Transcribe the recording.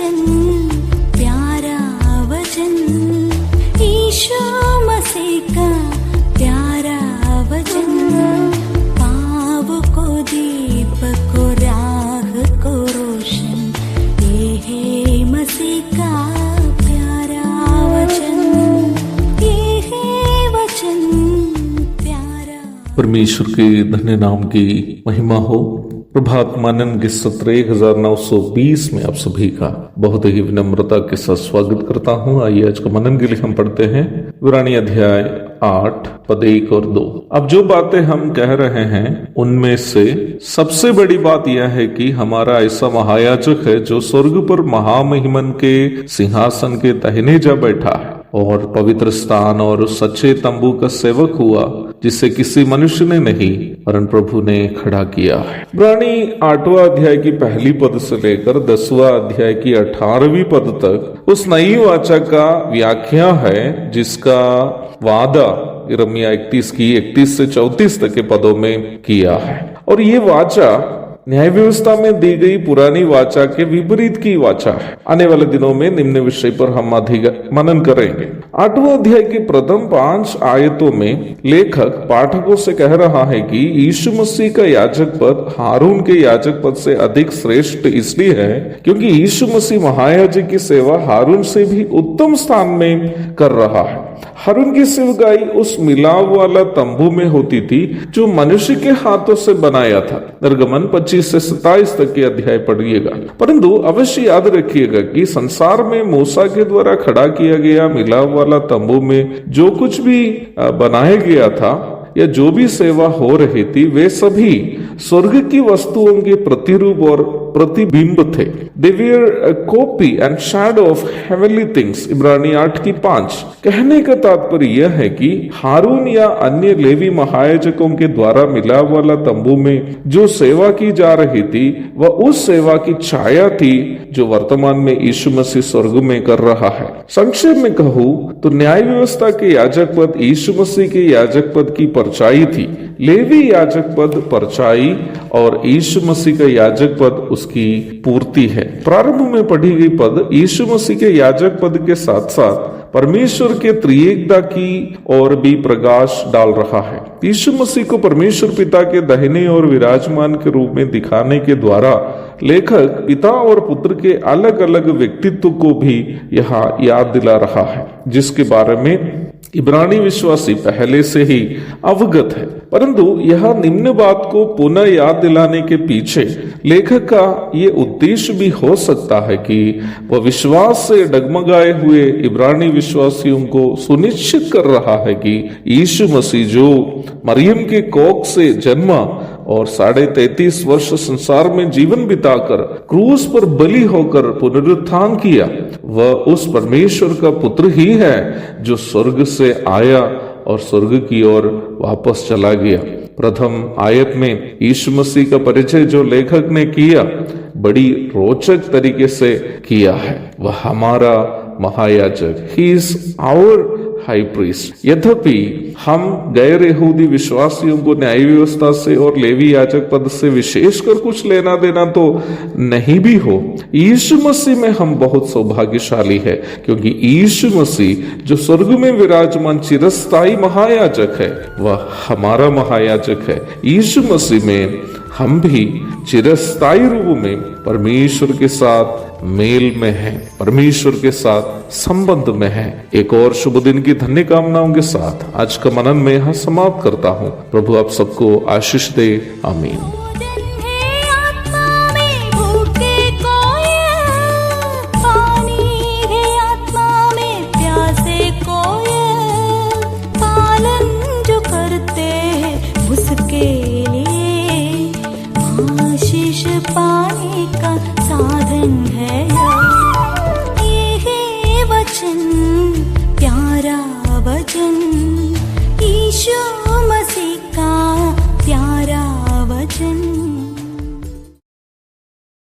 वचन, प्यारा वचन, यीशु मसीह का प्यारा वचन, पाव को दीप को राह को रोशन, ये है मसीह का प्यारा वचन, ये है वचन प्यारा। परमेश्वर के धन्य नाम की महिमा हो। प्रभात मनन के सत्र 1920 में आप सभी का बहुत ही विनम्रता के साथ स्वागत करता हूं। आइए आज का मनन के लिए हम पढ़ते हैं इब्रानी अध्याय 8 पद 1 और 2। अब जो बातें हम कह रहे हैं उनमें से सबसे बड़ी बात यह है कि हमारा ऐसा महायाजक है जो स्वर्ग पर महामहिमन के सिंहासन के दाहिने जा बैठा है और पवित्र स्थान और सच्चे तंबू का सेवक हुआ, जिसे किसी मनुष्य ने नहीं वरन प्रभु ने खड़ा किया है। इब्रानी 8वां अध्याय की पहली पद से लेकर 10वां अध्याय की 18वीं पद तक उस नई वाचा का व्याख्या है जिसका वादा यिर्मयाह 31 की 31 से 34 तक के पदों में किया है। और ये वाचा न्याय व्यवस्था में दी गई पुरानी वाचा के विपरीत की वाचा है। आने वाले दिनों में निम्न विषय पर हम अधिक मनन करेंगे। 8वां अध्याय की प्रथम 5 आयतों में लेखक पाठकों से कह रहा है कि यीशु मसीह का याजक पद हारून के याजक पद से अधिक श्रेष्ठ इसलिए है क्योंकि यीशु मसीह महायाजक की सेवा हारून से भी उत्तम स्थान में कर रहा है। हारून की सेवकाई उस मिलाव वाला तंबू में होती थी जो मनुष्य के हाथों से बनाया था। निर्गमन 25 से 27 तक के अध्याय पढ़िएगा। परंतु अवश्य याद रखिएगा कि संसार में मूसा के द्वारा खड़ा किया गया मिलाव वाला तंबू में जो कुछ भी बनाया गया था या जो भी सेवा हो रही थी वे सभी स्वर्ग की वस्तुओं के प्रतिरूप और प्रतिबिंब थे। They were a copy and shadow of heavenly things। इब्रानी 8 की 5। कहने का तात्पर्य यह है कि हारून या अन्य लेवी महायाजकों के द्वारा मिलाव वाला तंबू में जो सेवा की जा रही थी वह उस सेवा की छाया थी जो वर्तमान में यीशु मसीह स्वर्ग में कर रहा है। संक्षेप में कहूं तो न्याय व्यवस्था के याजक पद यीशु मसीह के याजक पद की परछाई थी, लेवी याजक पद परछाई और यीशु मसीह का याजक पद उसकी पूर्ति है। प्रारंभ में पढ़ी गई पद यीशु मसीह के याजक पद के साथ साथ परमेश्वर के त्रिएकता की ओर भी प्रकाश डाल रहा है। यीशु मसीह को परमेश्वर पिता के दाहिने ओर विराजमान के रूप में दिखाने के द्वारा लेखक पिता और पुत्र के अलग अलग व्यक्तित्व को भी यहाँ याद दिला रहा है, जिसके बारे में इब्रानी विश्वासी पहले से ही अवगत है। परंतु यह निम्न बात को पुनः याद दिलाने के पीछे लेखक का ये उद्देश्य भी हो सकता है कि वह विश्वास से डगमगाए हुए इब्रानी विश्वासियों को सुनिश्चित कर रहा है कि यीशु मसीह जो मरियम के कोख से जन्मा और 33.5 वर्ष संसार में जीवन बिताकर क्रूस पर बलि होकर पुनरुत्थान किया, वह उस परमेश्वर का पुत्र ही है जो स्वर्ग से आया और स्वर्ग की ओर वापस चला गया। प्रथम आयत में यीशु मसीह का परिचय जो लेखक ने किया बड़ी रोचक तरीके से किया है। वह हमारा महायाजक, he is our high priest. यद्यपि हम गैर यहूदी विश्वासियों को न्याय व्यवस्था से और लेवी याजक पद से विशेषकर कुछ लेना देना तो नहीं भी हो, यीशु मसीह में हम बहुत सौभाग्यशाली है क्योंकि यीशु मसीह जो स्वर्ग में विराजमान चिरस्थायी महायाजक है वह हमारा महायाजक है। यीशु मसीह में हम भी चिरस्थायी रूप में परमेश्वर के साथ मेल में है, परमेश्वर के साथ संबंध में है। एक और शुभ दिन की धन्य कामनाओं के साथ आज का मनन में यहाँ समाप्त करता हूँ। प्रभु आप सबको आशीष दे। आमीन। पाने का साधन है।